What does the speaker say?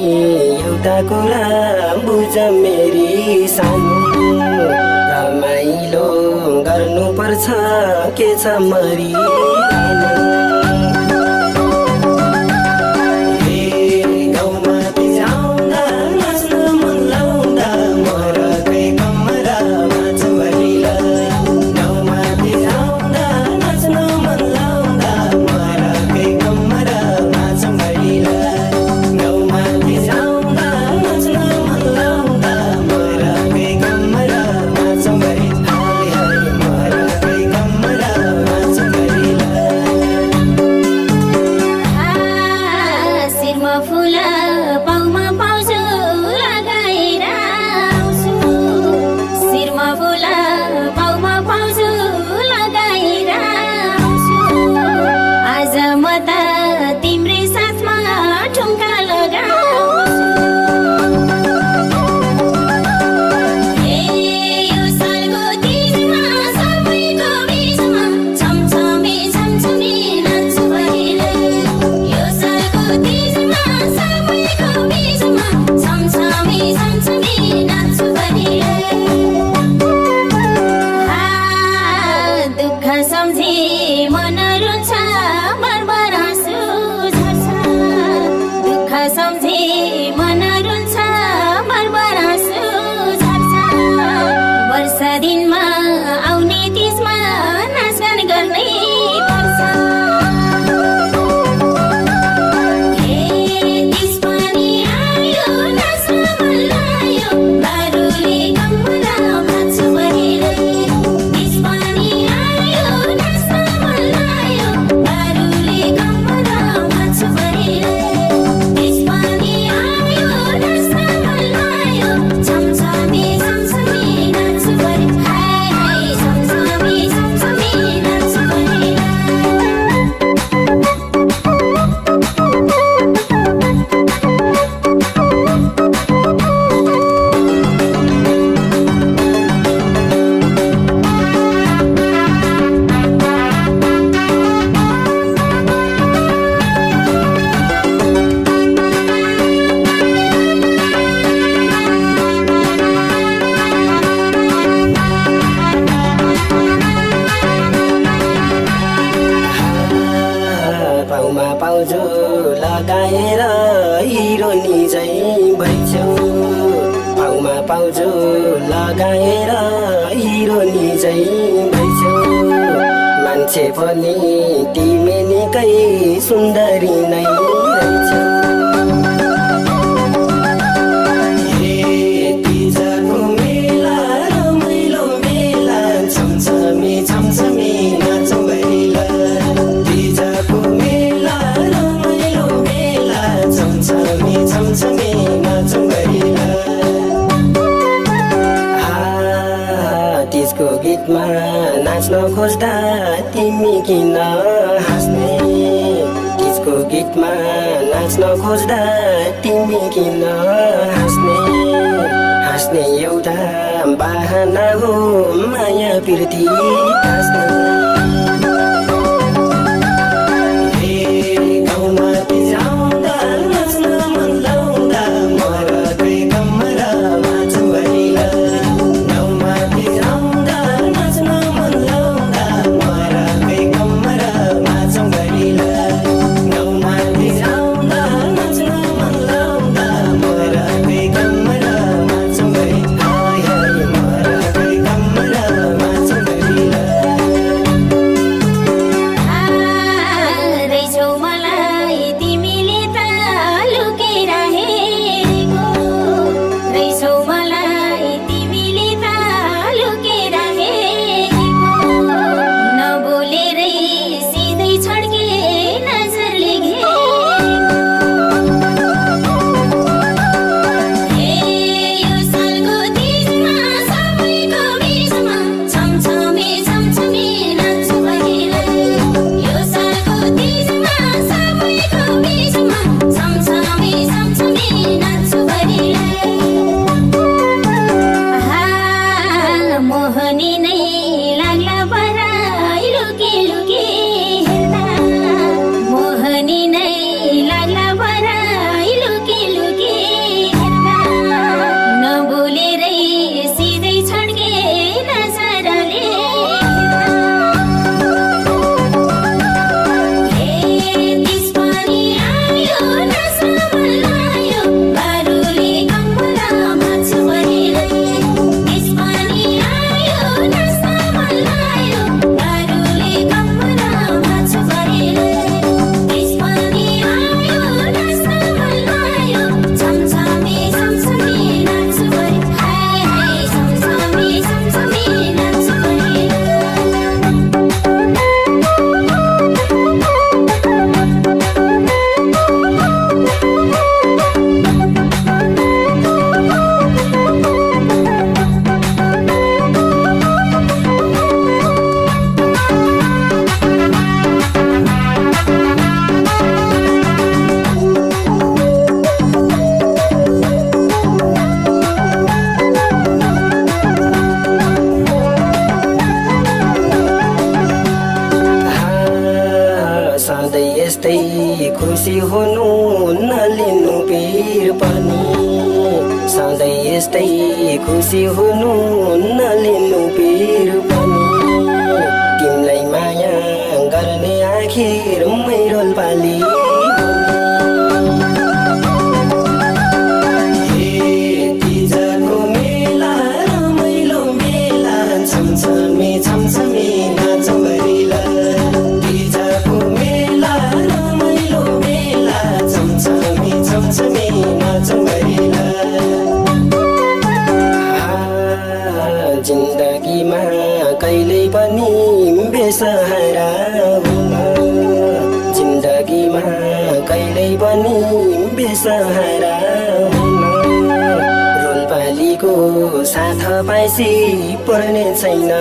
एउटा कुरा बुझ मेरी सानो रमाइलो गर्नुपर्छ के छ मरी पाउजो लगाएर हिरोनी झैं भइछौ पाउमा पाउजो लगाएर हिरोनी झैं भइछौ मान्छे पनि तिमी निकै सुन्दरी नै रहेछौ त्यसको गीतमा नाच्न खोज्दा तिमी किन हाँस्ने त्यसको गीतमा नाच्न खोज्दा तिमी किन हाँस्ने हाँस्ने एउटा बहाना हो माया प्रीति हाँस्ने यस्तै खुसी हुनु नलिनु पिर पनि तिमीलाई माया गर्ने आखिर मेरो पाली छमछमी नाचौँ गरिला तिजको मेला रमाइलो मेला छमछमी नाचौँ गरिला जिन्दगीमा कहिल्यै पनि बेसहारा हुन जिन्दगीमा कहिल्यै पनि बेसहारा हुन रोलपालीको साथ पाएसी पर्ने छैन